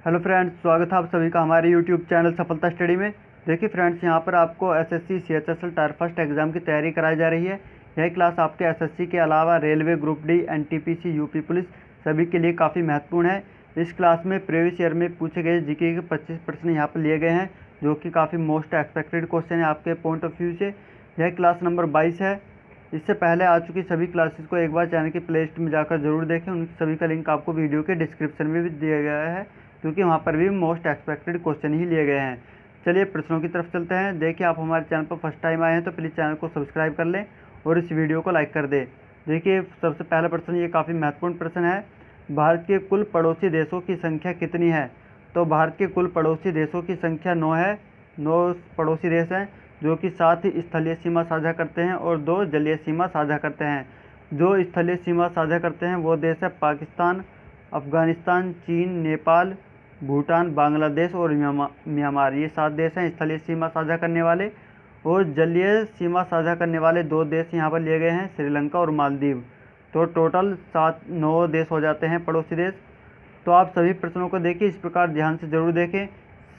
Hello friends, स्वागत है आप सभी का हमारे यूट्यूब चैनल सफलता स्टडी में। देखिए फ्रेंड्स, यहाँ पर आपको SSC CHSL tyre first exam की तैयारी कराई जा रही है। यह क्लास आपके एसएससी के अलावा railway, group D, NTPC, UP police सभी के लिए काफ़ी महत्वपूर्ण है। इस क्लास में प्रीवियस ईयर में पूछे गए जीके के 25% यहाँ पर लिए गए हैं, जो कि काफ़ी मोस्ट एक्सपेक्टेड क्वेश्चन है आपके पॉइंट ऑफ व्यू से। यह क्लास नंबर 22 है। इससे पहले आ चुकी सभी क्लासेस को एक बार चैनल की प्लेलिस्ट में जाकर जरूर देखें। उन सभी का लिंक आपको वीडियो के डिस्क्रिप्शन में भी दिया गया है, क्योंकि वहाँ पर भी मोस्ट एक्सपेक्टेड क्वेश्चन ही लिए गए हैं। चलिए प्रश्नों की तरफ चलते हैं। देखिए, आप हमारे चैनल पर फर्स्ट टाइम आए हैं तो प्लीज़ चैनल को सब्सक्राइब कर लें और इस वीडियो को लाइक कर दें। देखिए, सबसे पहला प्रश्न ये काफ़ी महत्वपूर्ण प्रश्न है। भारत के कुल पड़ोसी देशों की संख्या कितनी है? तो भारत के कुल पड़ोसी देशों की संख्या 9 है। 9 पड़ोसी देश हैं, जो कि 7 स्थलीय सीमा साझा करते हैं और 2 जलीय सीमा साझा करते हैं। जो स्थलीय सीमा साझा करते हैं वो देश है पाकिस्तान, अफ़गानिस्तान, चीन, नेपाल, भूटान, बांग्लादेश और म्यांमार। ये 7 देश हैं स्थलीय सीमा साझा करने वाले। और जलीय सीमा साझा करने वाले 2 देश यहाँ पर लिए गए हैं, श्रीलंका और मालदीव। तो टोटल 9 देश हो जाते हैं पड़ोसी देश। तो आप सभी प्रश्नों को देखिए, इस प्रकार ध्यान से ज़रूर देखें।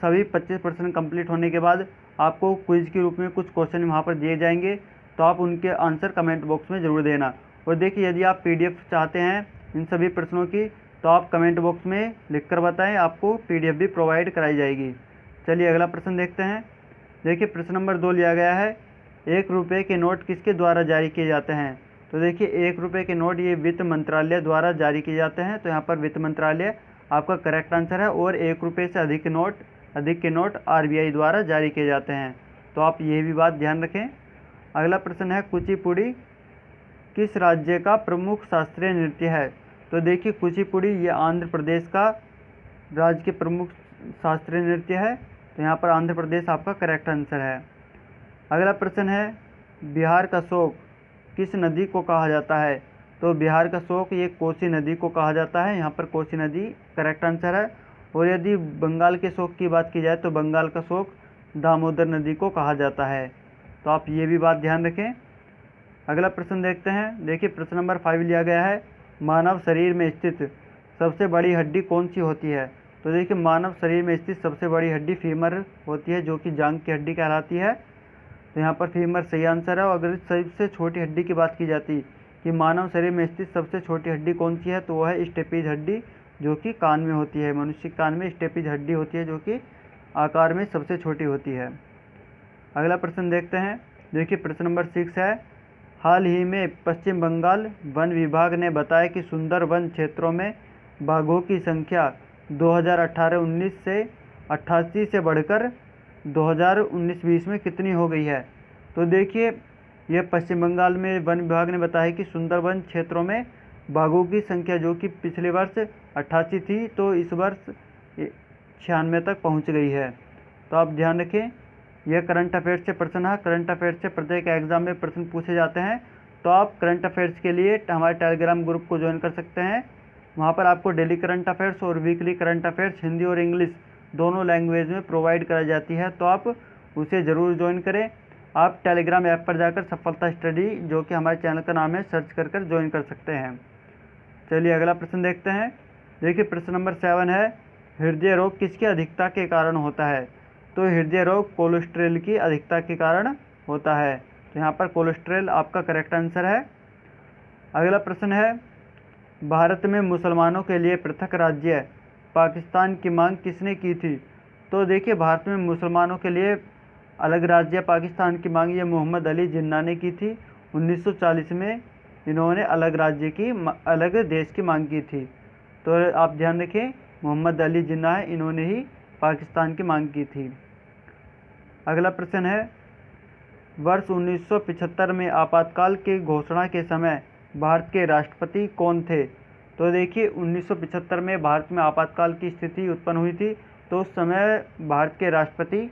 सभी 25% कंप्लीट होने के बाद आपको क्विज के रूप में कुछ क्वेश्चन वहाँ पर दिए जाएंगे, तो आप उनके आंसर कमेंट बॉक्स में ज़रूर देना। और देखिए, यदि आप पीडीएफ चाहते हैं इन सभी प्रश्नों की, तो आप कमेंट बॉक्स में लिखकर बताएं, आपको पीडीएफ भी प्रोवाइड कराई जाएगी। चलिए अगला प्रश्न देखते हैं। देखिए, प्रश्न नंबर 2 लिया गया है, 1 रुपये के नोट किसके द्वारा जारी किए जाते हैं? तो देखिए, 1 रुपये के नोट ये वित्त मंत्रालय द्वारा जारी किए जाते हैं। तो यहाँ पर वित्त मंत्रालय आपका करेक्ट आंसर है। और 1 रुपये से अधिक के नोट आरबीआई द्वारा जारी किए जाते हैं। तो आप ये भी बात ध्यान रखें। अगला प्रश्न है, कुचिपुड़ी किस राज्य का प्रमुख शास्त्रीय नृत्य है? तो देखिए, कुचिपुड़ी ये आंध्र प्रदेश का राज्य के प्रमुख शास्त्रीय नृत्य है। तो यहाँ पर आंध्र प्रदेश आपका करेक्ट आंसर है। अगला प्रश्न है, बिहार का शोक किस नदी को कहा जाता है? तो बिहार का शोक ये कोसी नदी को कहा जाता है। यहाँ पर कोसी नदी करेक्ट आंसर है। और यदि बंगाल के शोक की बात की जाए तो बंगाल का शोक दामोदर नदी को कहा जाता है। तो आप ये भी बात ध्यान रखें। अगला प्रश्न देखते हैं। देखिए, प्रश्न नंबर 5 लिया गया है, मानव शरीर में स्थित सबसे बड़ी हड्डी कौन सी होती है? तो देखिए, मानव शरीर में स्थित सबसे बड़ी हड्डी फीमर होती है, जो कि जांघ की हड्डी कहलाती है। तो यहाँ पर फीमर सही आंसर है। और अगर सबसे छोटी हड्डी की बात की जाती कि मानव शरीर में स्थित सबसे छोटी हड्डी कौन सी है, तो वह है स्टेपीज हड्डी, जो कि कान में होती है। मनुष्य के कान में स्टेपीज हड्डी होती है, जो कि आकार में सबसे छोटी होती है। अगला प्रश्न देखते हैं। देखिए, प्रश्न नंबर 6 है, हाल ही में पश्चिम बंगाल वन विभाग ने बताया कि सुंदर वन क्षेत्रों में बाघों की संख्या 2018-19 से 88 से बढ़कर 2019-20 में कितनी हो गई है? तो देखिए, यह पश्चिम बंगाल में वन विभाग ने बताया कि सुंदरबन क्षेत्रों में बाघों की संख्या, जो कि पिछले वर्ष 88 थी, तो इस वर्ष 96 तक पहुंच गई है। तो आप ध्यान रखें, यह करंट अफेयर्स से प्रश्न है। करंट अफेयर्स से प्रत्येक एग्जाम में प्रश्न पूछे जाते हैं। तो आप करंट अफेयर्स के लिए हमारे टेलीग्राम ग्रुप को ज्वाइन कर सकते हैं। वहाँ पर आपको डेली करंट अफेयर्स और वीकली करंट अफेयर्स हिंदी और इंग्लिश दोनों लैंग्वेज में प्रोवाइड कराई जाती है। तो आप उसे ज़रूर ज्वाइन करें। आप टेलीग्राम ऐप पर जाकर सफलता स्टडी, जो कि हमारे चैनल का नाम है, सर्च कर ज्वाइन कर सकते हैं। चलिए अगला प्रश्न देखते हैं। देखिए, प्रश्न नंबर 7 है, हृदय रोग किसकी अधिकता के कारण होता है? तो हृदय रोग कोलेस्ट्रॉल की अधिकता के कारण होता है। तो यहाँ पर कोलेस्ट्रॉल आपका करेक्ट आंसर है। अगला प्रश्न है, भारत में मुसलमानों के लिए पृथक राज्य पाकिस्तान की मांग किसने की थी? तो देखिए, भारत में मुसलमानों के लिए अलग राज्य पाकिस्तान की मांग ये मोहम्मद अली जिन्ना ने की थी। 1940 में इन्होंने अलग देश की मांग की थी। तो आप ध्यान रखें, मोहम्मद अली जिन्ना है, इन्होंने ही पाकिस्तान की मांग की थी। अगला प्रश्न है, वर्ष 1975 में आपातकाल की घोषणा के समय भारत के राष्ट्रपति कौन थे? तो देखिए, 1975 में भारत में आपातकाल की स्थिति उत्पन्न हुई थी। तो उस समय भारत के राष्ट्रपति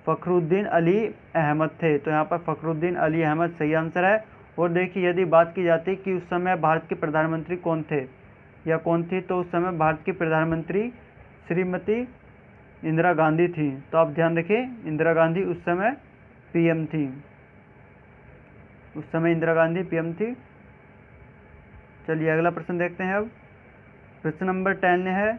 फ़खरुद्दीन अली अहमद थे। तो यहाँ पर फ़खरुद्दीन अली अहमद सही आंसर है। और देखिए, यदि बात की जाती कि उस समय भारत के प्रधानमंत्री कौन थे या कौन थी, तो उस समय भारत की प्रधानमंत्री श्रीमती इंदिरा गांधी थी। तो आप ध्यान रखें, इंदिरा गांधी उस समय पीएम थी। उस समय इंदिरा गांधी पीएम थी। चलिए अगला प्रश्न देखते हैं। अब प्रश्न नंबर 10 है,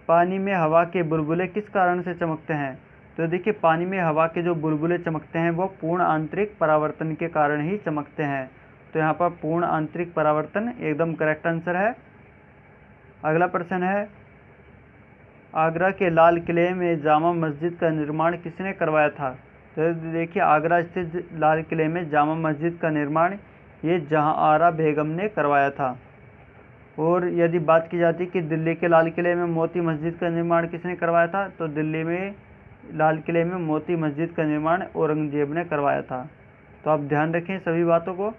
पानी में हवा के बुलबुले किस कारण से चमकते हैं? तो देखिए पानी में हवा के जो बुलबुले चमकते हैं वो पूर्ण आंतरिक परावर्तन के कारण ही चमकते हैं। तो यहाँ पर पूर्ण आंतरिक परावर्तन एकदम करेक्ट आंसर है। अगला प्रश्न है, आगरा के लाल किले में जामा मस्जिद का निर्माण किसने करवाया था? तो देखिए आगरा स्थित लाल किले में जामा मस्जिद का निर्माण ये जहांआरा बेगम ने करवाया था। और यदि बात की जाती कि दिल्ली के लाल किले में मोती मस्जिद का निर्माण किसने करवाया था, तो दिल्ली में लाल किले में मोती मस्जिद का निर्माण औरंगजेब ने करवाया था। तो आप ध्यान रखें सभी बातों को।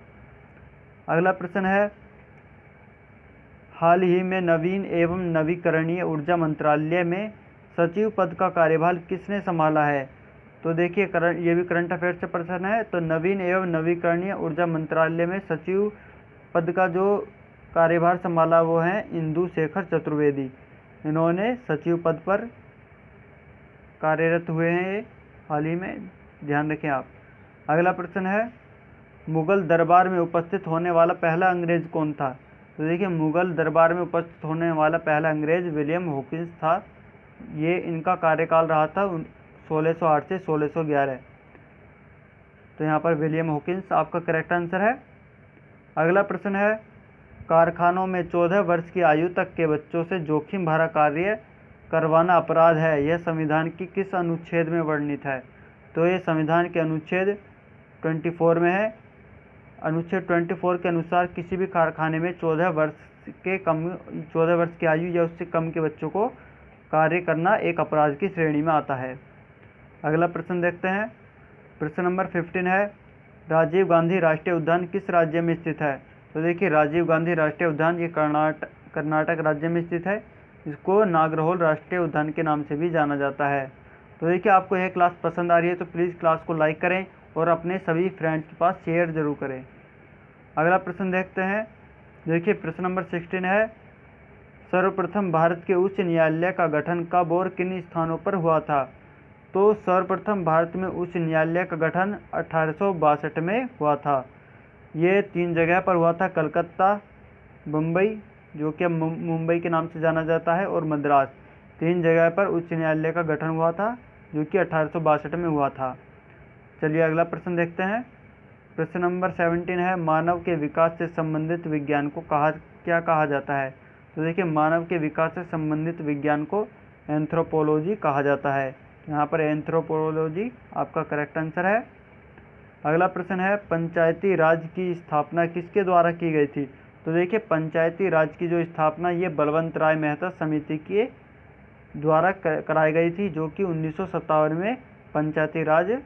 अगला प्रश्न है, हाल ही में नवीन एवं नवीकरणीय ऊर्जा मंत्रालय में सचिव पद का कार्यभार किसने संभाला है? तो देखिए ये भी करंट अफेयर से प्रश्न है। तो नवीन एवं नवीकरणीय ऊर्जा मंत्रालय में सचिव पद का जो कार्यभार संभाला वो है इंदु शेखर चतुर्वेदी। इन्होंने सचिव पद पर कार्यरत हुए हैं हाल ही में, ध्यान रखें आप। अगला प्रश्न है, मुगल दरबार में उपस्थित होने वाला पहला अंग्रेज कौन था? तो देखिए मुगल दरबार में उपस्थित होने वाला पहला अंग्रेज विलियम हॉकिंस था। ये इनका कार्यकाल रहा था 1608 से 1611। तो यहाँ पर विलियम हॉकिंस आपका करेक्ट आंसर है। अगला प्रश्न है, कारखानों में 14 वर्ष की आयु तक के बच्चों से जोखिम भरा कार्य करवाना अपराध है, यह संविधान की किस अनुच्छेद में वर्णित है? तो ये संविधान के अनुच्छेद 24 में है। अनुच्छेद 24 के अनुसार किसी भी कारखाने में 14 वर्ष की आयु या उससे कम के बच्चों को कार्य करना एक अपराध की श्रेणी में आता है। अगला प्रश्न देखते हैं। प्रश्न नंबर 15 है, राजीव गांधी राष्ट्रीय उद्यान किस राज्य में स्थित है? तो देखिए राजीव गांधी राष्ट्रीय उद्यान ये कर्नाटक राज्य में स्थित है। इसको नागरहोल राष्ट्रीय उद्यान के नाम से भी जाना जाता है। तो देखिए आपको यह क्लास पसंद आ रही है तो प्लीज़ क्लास को लाइक करें और अपने सभी फ्रेंड्स के पास शेयर जरूर करें। अगला प्रश्न देखते हैं। देखिए प्रश्न नंबर 16 है, सर्वप्रथम भारत के उच्च न्यायालय का गठन कब और किन स्थानों पर हुआ था? तो सर्वप्रथम भारत में उच्च न्यायालय का गठन 1862 में हुआ था। ये 3 जगह पर हुआ था, कलकत्ता, मुंबई जो कि मुंबई के नाम से जाना जाता है, और मद्रास। 3 जगह पर उच्च न्यायालय का गठन हुआ था जो कि 1862 में हुआ था। चलिए अगला प्रश्न देखते हैं। प्रश्न नंबर 17 है, मानव के विकास से संबंधित विज्ञान को क्या कहा जाता है? तो देखिए मानव के विकास से संबंधित विज्ञान को एंथ्रोपोलॉजी कहा जाता है। यहाँ पर एंथ्रोपोलॉजी आपका करेक्ट आंसर है। अगला प्रश्न है, पंचायती राज की स्थापना किसके द्वारा की गई थी? तो देखिए पंचायती राज की जो स्थापना ये बलवंत राय मेहता समिति के द्वारा कराई गई थी, जो कि 1957 में पंचायती राज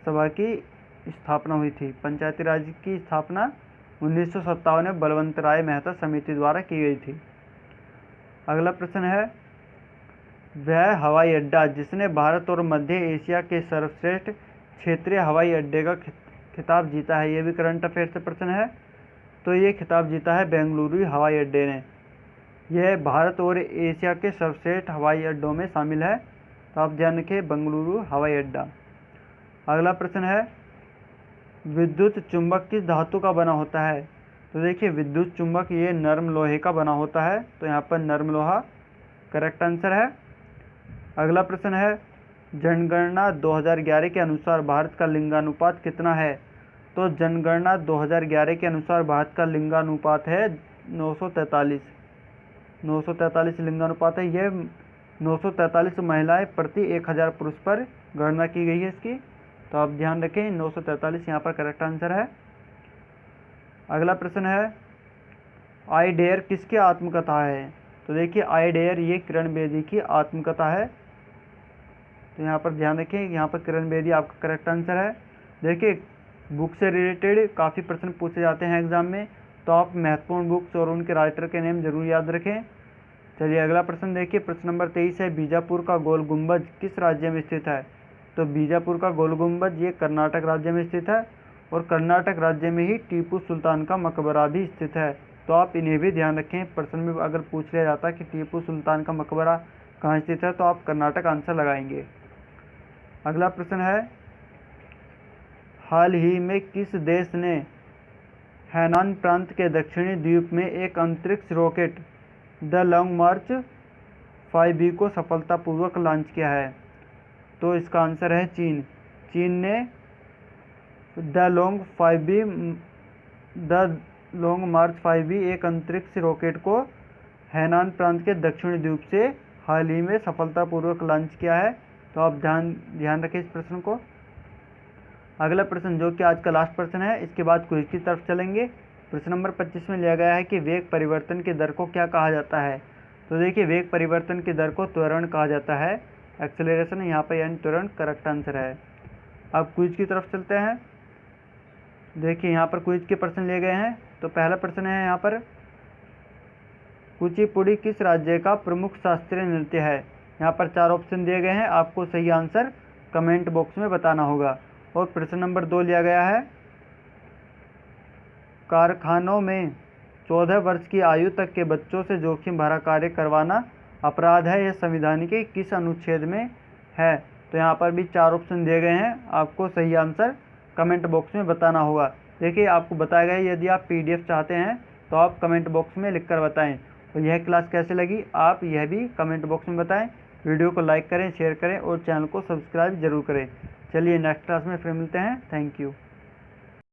सभा की स्थापना हुई थी। पंचायती राज की स्थापना 1957 में बलवंत राय मेहता समिति द्वारा की गई थी। अगला प्रश्न है, वह हवाई अड्डा जिसने भारत और मध्य एशिया के सर्वश्रेष्ठ क्षेत्रीय हवाई अड्डे का खिताब जीता है, ये भी करंट अफेयर से प्रश्न है। तो ये खिताब जीता है बेंगलुरु हवाई अड्डे ने। यह भारत और एशिया के सर्वश्रेष्ठ हवाई अड्डों में शामिल है। तो आप ध्यान रखिए बेंगलुरु हवाई अड्डा। अगला प्रश्न है, विद्युत चुंबक किस धातु का बना होता है? तो देखिए विद्युत चुंबक ये नरम लोहे का बना होता है। तो यहाँ पर नरम लोहा करेक्ट आंसर है। अगला प्रश्न है, जनगणना 2011 के अनुसार भारत का लिंगानुपात कितना है? तो जनगणना 2011 के अनुसार भारत का लिंगानुपात है 943 लिंगानुपात है। यह 943 महिलाएं प्रति 1000 पुरुष पर गणना की गई है इसकी। तो आप ध्यान रखें 943 यहाँ पर करेक्ट आंसर है। अगला प्रश्न है, आई डेयर किसकी आत्मकथा है? तो देखिए आई डेयर ये किरण बेदी की आत्मकथा है। तो यहाँ पर ध्यान रखें, यहाँ पर किरण बेदी आपका करेक्ट आंसर है। देखिए बुक से रिलेटेड काफ़ी प्रश्न पूछे जाते हैं एग्जाम में, तो आप महत्वपूर्ण बुक्स और उनके राइटर के नेम जरूर याद रखें। चलिए अगला प्रश्न देखिए। प्रश्न नंबर 23 है, बीजापुर का गोल गुंबज किस राज्य में स्थित है? तो बीजापुर का गोल गुंबज ये कर्नाटक राज्य में स्थित है, और कर्नाटक राज्य में ही टीपू सुल्तान का मकबरा भी स्थित है। तो आप इन्हें भी ध्यान रखें, प्रश्न में अगर पूछ लिया जाता कि टीपू सुल्तान का मकबरा कहाँ स्थित है तो आप कर्नाटक आंसर लगाएंगे। अगला प्रश्न है, हाल ही में किस देश ने हैनान प्रांत के दक्षिणी द्वीप में एक अंतरिक्ष rocket the long March 5B को सफलतापूर्वक लॉन्च किया है? तो इसका आंसर है चीन। चीन ने द लॉन्ग मार्च 5B एक अंतरिक्ष रॉकेट को हैनान प्रांत के दक्षिणी द्वीप से हाल ही में सफलतापूर्वक लॉन्च किया है। तो आप ध्यान रखें इस प्रश्न को। अगला प्रश्न जो कि आज का लास्ट प्रश्न है, इसके बाद क्विज की तरफ चलेंगे। प्रश्न नंबर 25 में लिया गया है कि वेग परिवर्तन की दर को क्या कहा जाता है? तो देखिए, वेग परिवर्तन की दर को त्वरण कहा जाता है। एक्सेलरेशन यहाँ पर यानी त्वरण करेक्ट आंसर है। अब क्विज की तरफ चलते हैं। देखिए, यहाँ पर क्विज के प्रश्न लिए गए हैं। तो पहला प्रश्न है यहाँ पर, कुचिपुड़ी किस राज्य का प्रमुख शास्त्रीय नृत्य है? यहाँ पर 4 ऑप्शन दिए गए हैं, आपको सही आंसर कमेंट बॉक्स में बताना होगा। और प्रश्न नंबर 2 लिया गया है, कारखानों में 14 वर्ष की आयु तक के बच्चों से जोखिम भरा कार्य करवाना अपराध है, यह संविधान के किस अनुच्छेद में है? तो यहाँ पर भी 4 ऑप्शन दिए गए हैं, आपको सही आंसर कमेंट बॉक्स में बताना होगा। देखिए, आपको बताया गया है, यदि आप PDF चाहते हैं तो आप कमेंट बॉक्स में लिखकर बताएं। और यह क्लास कैसे लगी आप यह भी कमेंट बॉक्स में बताएं। वीडियो को लाइक करें, शेयर करें और चैनल को सब्सक्राइब जरूर करें। चलिए नेक्स्ट क्लास में फिर मिलते हैं। Thank you.